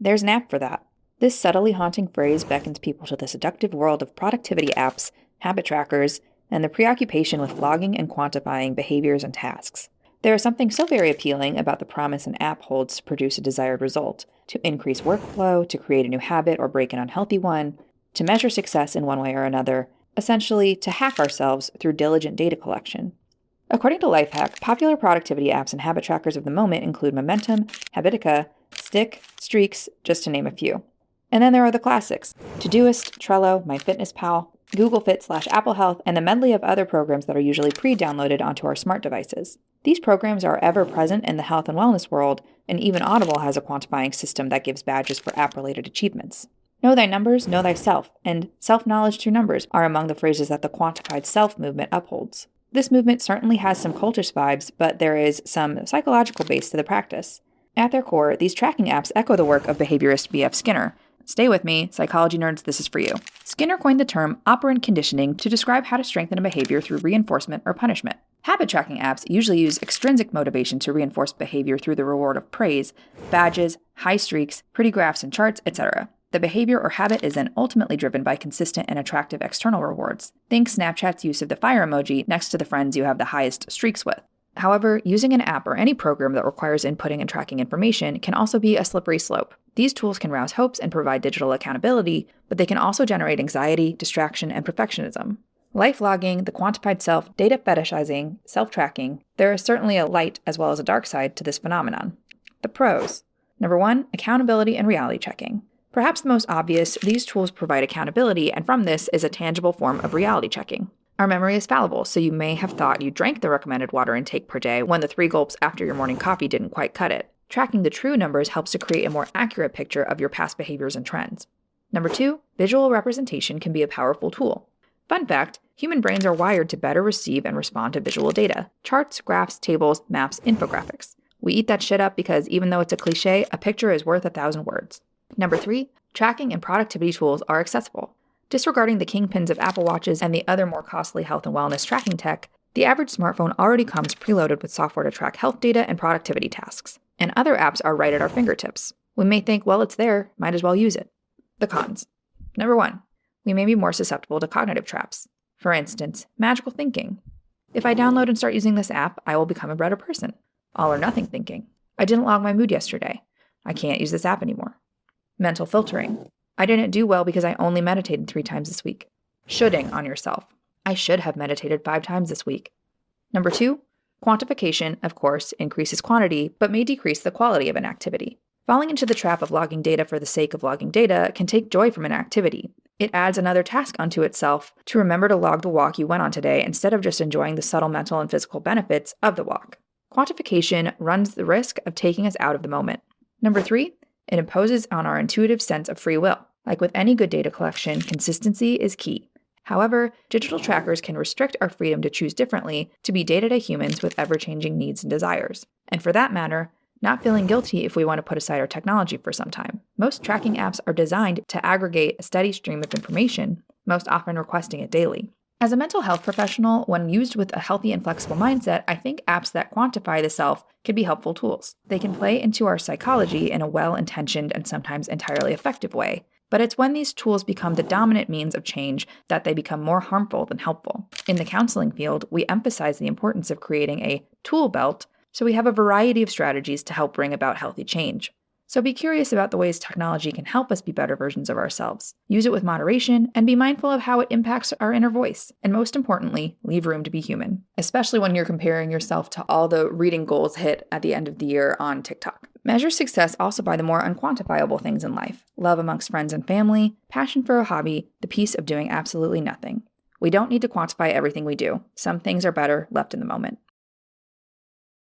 There's an app for that. This subtly haunting phrase beckons people to the seductive world of productivity apps, habit trackers, and the preoccupation with logging and quantifying behaviors and tasks. There is something so very appealing about the promise an app holds to produce a desired result, to increase workflow, to create a new habit or break an unhealthy one, to measure success in one way or another, essentially to hack ourselves through diligent data collection. According to Lifehack, popular productivity apps and habit trackers of the moment include Momentum, Habitica, Stick, Streaks, just to name a few. And then there are the classics: Todoist, Trello, MyFitnessPal, Google Fit/Apple Health, and a medley of other programs that are usually pre-downloaded onto our smart devices. These programs are ever present in the health and wellness world, and even Audible has a quantifying system that gives badges for app-related achievements. Know thy numbers, know thyself, and self-knowledge through numbers are among the phrases that the quantified self movement upholds. This movement certainly has some cultish vibes, but there is some psychological base to the practice. At their core, these tracking apps echo the work of behaviorist B.F. Skinner. Stay with me, psychology nerds, this is for you. Skinner coined the term operant conditioning to describe how to strengthen a behavior through reinforcement or punishment. Habit tracking apps usually use extrinsic motivation to reinforce behavior through the reward of praise, badges, high streaks, pretty graphs and charts, etc. The behavior or habit is then ultimately driven by consistent and attractive external rewards. Think Snapchat's use of the fire emoji next to the friends you have the highest streaks with. However, using an app or any program that requires inputting and tracking information can also be a slippery slope. These tools can rouse hopes and provide digital accountability, but they can also generate anxiety, distraction, and perfectionism. Life logging, the quantified self, data fetishizing, self-tracking, there is certainly a light as well as a dark side to this phenomenon. The pros. Number 1, accountability and reality checking. Perhaps the most obvious, these tools provide accountability, and from this is a tangible form of reality checking. Our memory is fallible, so you may have thought you drank the recommended water intake per day when the 3 gulps after your morning coffee didn't quite cut it. Tracking the true numbers helps to create a more accurate picture of your past behaviors and trends. Number 2, visual representation can be a powerful tool. Fun fact, human brains are wired to better receive and respond to visual data: charts, graphs, tables, maps, infographics. We eat that shit up because even though it's a cliche, a picture is worth 1,000 words. Number 3, tracking and productivity tools are accessible. Disregarding the kingpins of Apple Watches and the other more costly health and wellness tracking tech, the average smartphone already comes preloaded with software to track health data and productivity tasks. And other apps are right at our fingertips. We may think, well, it's there, might as well use it. The cons. Number 1, we may be more susceptible to cognitive traps. For instance, magical thinking. If I download and start using this app, I will become a better person. All or nothing thinking. I didn't log my mood yesterday. I can't use this app anymore. Mental filtering. I didn't do well because I only meditated 3 times this week. Shoulding on yourself. I should have meditated 5 times this week. Number 2, quantification, of course, increases quantity, but may decrease the quality of an activity. Falling into the trap of logging data for the sake of logging data can take joy from an activity. It adds another task unto itself to remember to log the walk you went on today instead of just enjoying the subtle mental and physical benefits of the walk. Quantification runs the risk of taking us out of the moment. Number 3, it imposes on our intuitive sense of free will. Like with any good data collection, consistency is key. However, digital trackers can restrict our freedom to choose differently to be day-to-day humans with ever-changing needs and desires. And for that matter, not feeling guilty if we want to put aside our technology for some time. Most tracking apps are designed to aggregate a steady stream of information, most often requesting it daily. As a mental health professional, when used with a healthy and flexible mindset, I think apps that quantify the self can be helpful tools. They can play into our psychology in a well-intentioned and sometimes entirely effective way. But it's when these tools become the dominant means of change that they become more harmful than helpful. In the counseling field, we emphasize the importance of creating a tool belt so we have a variety of strategies to help bring about healthy change. So be curious about the ways technology can help us be better versions of ourselves. Use it with moderation and be mindful of how it impacts our inner voice. And most importantly, leave room to be human, especially when you're comparing yourself to all the reading goals hit at the end of the year on TikTok. Measure success also by the more unquantifiable things in life: love amongst friends and family, passion for a hobby, the peace of doing absolutely nothing. We don't need to quantify everything we do. Some things are better left in the moment.